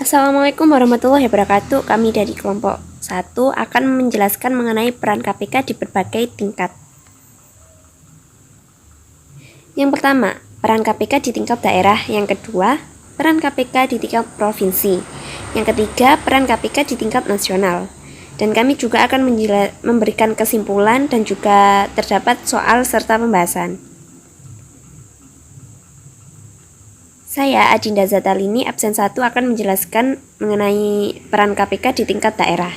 Assalamualaikum warahmatullahi wabarakatuh. Kami dari kelompok 1 akan menjelaskan mengenai peran KPK di berbagai tingkat. Yang pertama, peran KPK di tingkat daerah. Yang kedua, peran KPK di tingkat provinsi. Yang ketiga, peran KPK di tingkat nasional. Dan kami juga akan memberikan kesimpulan dan juga terdapat soal serta pembahasan. Saya, Adinda Zatalini, absen 1 akan menjelaskan mengenai peran KPK di tingkat daerah.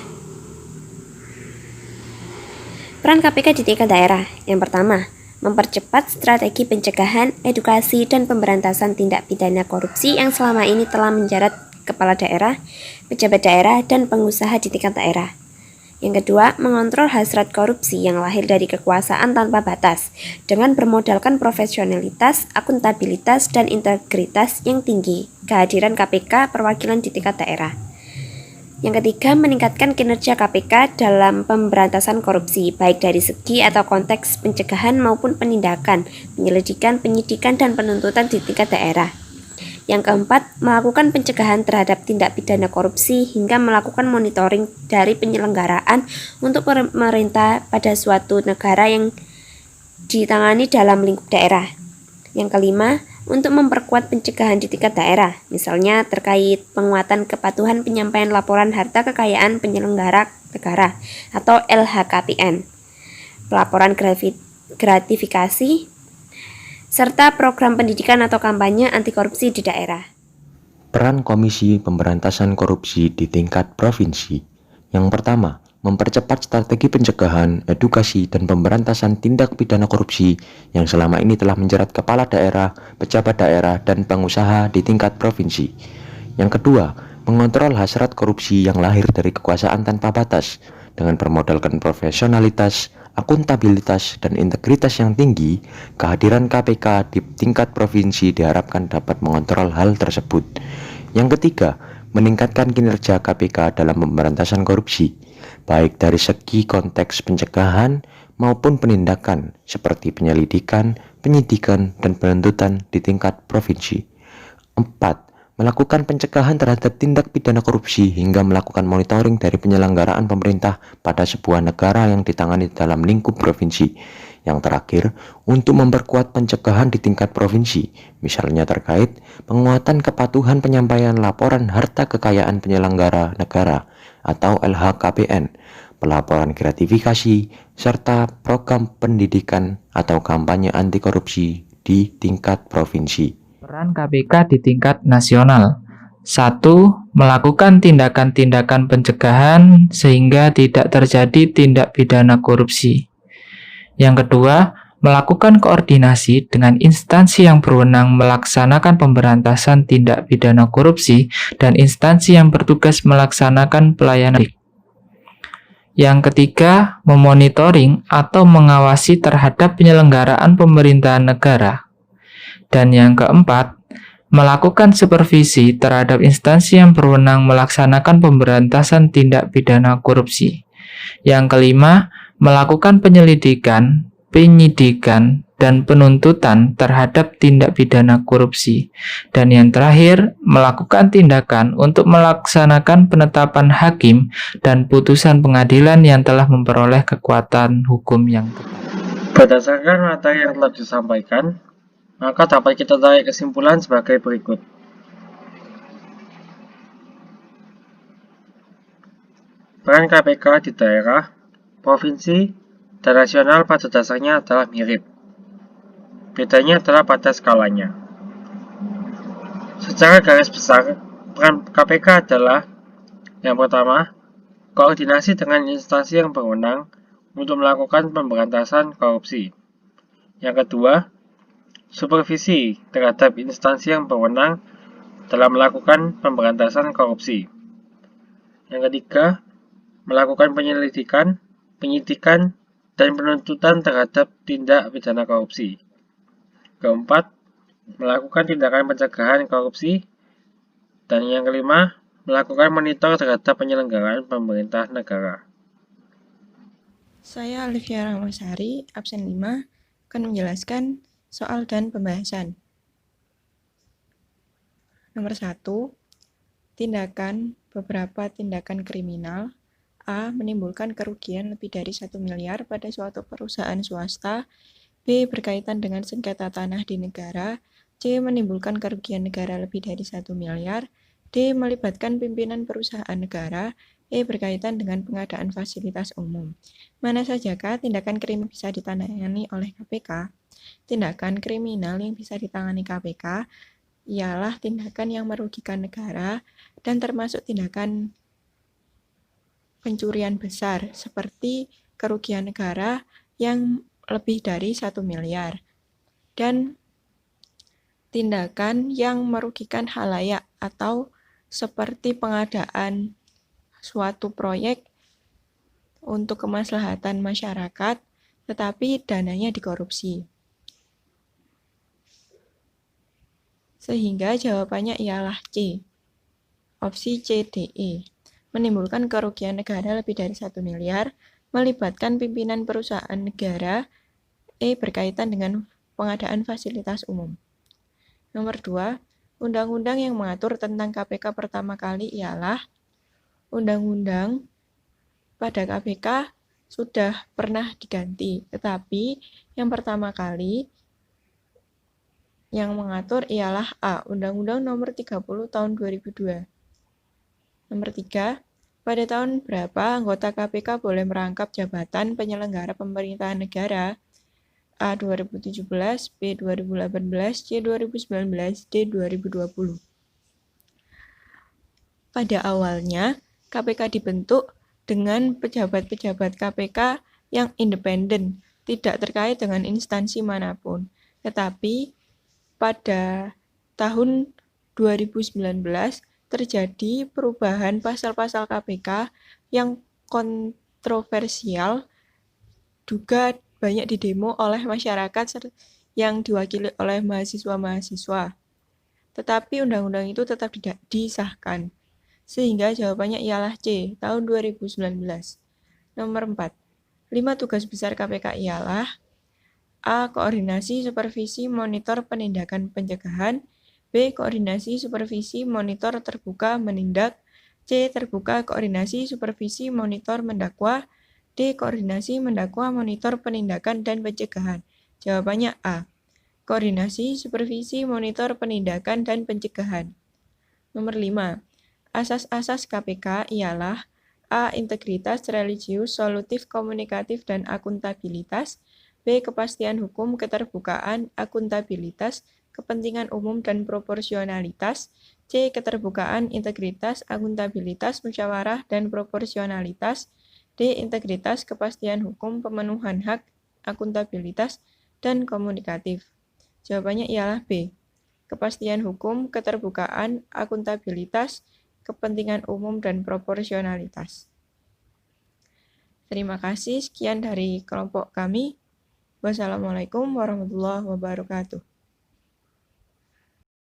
Peran KPK di tingkat daerah. Yang pertama, mempercepat strategi pencegahan, edukasi, dan pemberantasan tindak pidana korupsi yang selama ini telah menjerat kepala daerah, pejabat daerah, dan pengusaha di tingkat daerah. Yang kedua, mengontrol hasrat korupsi yang lahir dari kekuasaan tanpa batas dengan bermodalkan profesionalitas, akuntabilitas, dan integritas yang tinggi, kehadiran KPK perwakilan di tingkat daerah. Yang ketiga, meningkatkan kinerja KPK dalam pemberantasan korupsi, baik dari segi atau konteks pencegahan maupun penindakan, penyelidikan, penyidikan, dan penuntutan di tingkat daerah. Yang keempat, melakukan pencegahan terhadap tindak pidana korupsi hingga melakukan monitoring dari penyelenggaraan untuk pemerintah pada suatu negara yang ditangani dalam lingkup daerah. Yang kelima, untuk memperkuat pencegahan di tingkat daerah, misalnya terkait penguatan kepatuhan penyampaian laporan harta kekayaan penyelenggara negara atau LHKPN, pelaporan gratifikasi, serta program pendidikan atau kampanye anti korupsi di daerah. Peran Komisi Pemberantasan Korupsi di tingkat provinsi. Yang pertama, mempercepat strategi pencegahan, edukasi, dan pemberantasan tindak pidana korupsi yang selama ini telah menjerat kepala daerah, pejabat daerah, dan pengusaha di tingkat provinsi. Yang kedua, mengontrol hasrat korupsi yang lahir dari kekuasaan tanpa batas dengan bermodalkan profesionalitas, akuntabilitas, dan integritas yang tinggi. Kehadiran KPK di tingkat provinsi diharapkan dapat mengontrol hal tersebut. Yang ketiga, meningkatkan kinerja KPK dalam pemberantasan korupsi, baik dari segi konteks pencegahan maupun penindakan seperti penyelidikan, penyidikan, dan penuntutan di tingkat provinsi. 4. Melakukan pencegahan terhadap tindak pidana korupsi hingga melakukan monitoring dari penyelenggaraan pemerintah pada sebuah negara yang ditangani dalam lingkup provinsi. Yang terakhir, untuk memperkuat pencegahan di tingkat provinsi, misalnya terkait penguatan kepatuhan penyampaian laporan harta kekayaan penyelenggara negara atau LHKPN, pelaporan gratifikasi, serta program pendidikan atau kampanye anti korupsi di tingkat provinsi. Peran KPK di tingkat nasional. 1. Melakukan tindakan-tindakan pencegahan sehingga tidak terjadi tindak pidana korupsi. Yang kedua, melakukan koordinasi dengan instansi yang berwenang melaksanakan pemberantasan tindak pidana korupsi dan instansi yang bertugas melaksanakan pelayanan. Yang ketiga, memonitoring atau mengawasi terhadap penyelenggaraan pemerintahan negara. Dan yang keempat, melakukan supervisi terhadap instansi yang berwenang melaksanakan pemberantasan tindak pidana korupsi. Yang kelima, melakukan penyelidikan, penyidikan, dan penuntutan terhadap tindak pidana korupsi. Dan yang terakhir, melakukan tindakan untuk melaksanakan penetapan hakim dan putusan pengadilan yang telah memperoleh kekuatan hukum yang tetap. Berdasarkan materi yang telah disampaikan, maka dapat kita tarik kesimpulan sebagai berikut. Peran KPK di daerah, provinsi, dan nasional pada dasarnya adalah mirip. Bedanya adalah pada skalanya. Secara garis besar, peran KPK adalah yang pertama, koordinasi dengan instansi yang berwenang untuk melakukan pemberantasan korupsi. Yang kedua, supervisi terhadap instansi yang berwenang dalam melakukan pemberantasan korupsi. Yang ketiga, melakukan penyelidikan, penyidikan, dan penuntutan terhadap tindak pidana korupsi. Keempat, melakukan tindakan pencegahan korupsi. Dan yang kelima, melakukan monitor terhadap penyelenggaraan pemerintah negara. Saya Alivia Rahmasari, absen 5, akan menjelaskan soal dan pembahasan. Nomor 1, beberapa tindakan kriminal. A. Menimbulkan kerugian lebih dari 1 miliar pada suatu perusahaan swasta. B. Berkaitan dengan sengketa tanah di negara. C. Menimbulkan kerugian negara lebih dari 1 miliar. D. Melibatkan pimpinan perusahaan negara. E. Berkaitan dengan pengadaan fasilitas umum. Mana sajakah tindakan kriminal bisa ditangani oleh KPK? Tindakan kriminal yang bisa ditangani KPK ialah tindakan yang merugikan negara dan termasuk tindakan pencurian besar seperti kerugian negara yang lebih dari 1 miliar dan tindakan yang merugikan halayak atau seperti pengadaan suatu proyek untuk kemaslahatan masyarakat tetapi dananya dikorupsi. Sehingga jawabannya ialah C. Opsi C, D, E. Menimbulkan kerugian negara lebih dari 1 miliar, melibatkan pimpinan perusahaan negara, E. Berkaitan dengan pengadaan fasilitas umum. Nomor 2, undang-undang yang mengatur tentang KPK pertama kali ialah undang-undang pada KPK sudah pernah diganti, tetapi yang pertama kali yang mengatur ialah A. Undang-Undang Nomor 30 Tahun 2002. Nomor 3. Pada tahun berapa anggota KPK boleh merangkap jabatan penyelenggara pemerintahan negara? A. 2017, B. 2018, C. 2019, D. 2020. Pada awalnya, KPK dibentuk dengan pejabat-pejabat KPK yang independen, tidak terkait dengan instansi manapun. Tetapi pada tahun 2019 terjadi perubahan pasal-pasal KPK yang kontroversial, juga banyak didemo oleh masyarakat yang diwakili oleh mahasiswa-mahasiswa. Tetapi undang-undang itu tetap tidak disahkan. Sehingga jawabannya ialah C, tahun 2019. Nomor 4. 5 tugas besar KPK ialah A. Koordinasi, supervisi, monitor penindakan pencegahan. B. Koordinasi, supervisi, monitor terbuka, menindak. C. Terbuka, koordinasi, supervisi, monitor, mendakwa. D. Koordinasi, mendakwa, monitor penindakan dan pencegahan. Jawabannya A. Koordinasi, supervisi, monitor penindakan dan pencegahan. Nomor 5. Asas-asas KPK ialah A. Integritas, religius, solutif, komunikatif, dan akuntabilitas. B. Kepastian hukum, keterbukaan, akuntabilitas, kepentingan umum, dan proporsionalitas. C. Keterbukaan, integritas, akuntabilitas, musyawarah, dan proporsionalitas. D. Integritas, kepastian hukum, pemenuhan hak, akuntabilitas, dan komunikatif. Jawabannya ialah B. Kepastian hukum, keterbukaan, akuntabilitas, kepentingan umum, dan proporsionalitas. Terima kasih, sekian dari kelompok kami. Wassalamualaikum warahmatullahi wabarakatuh.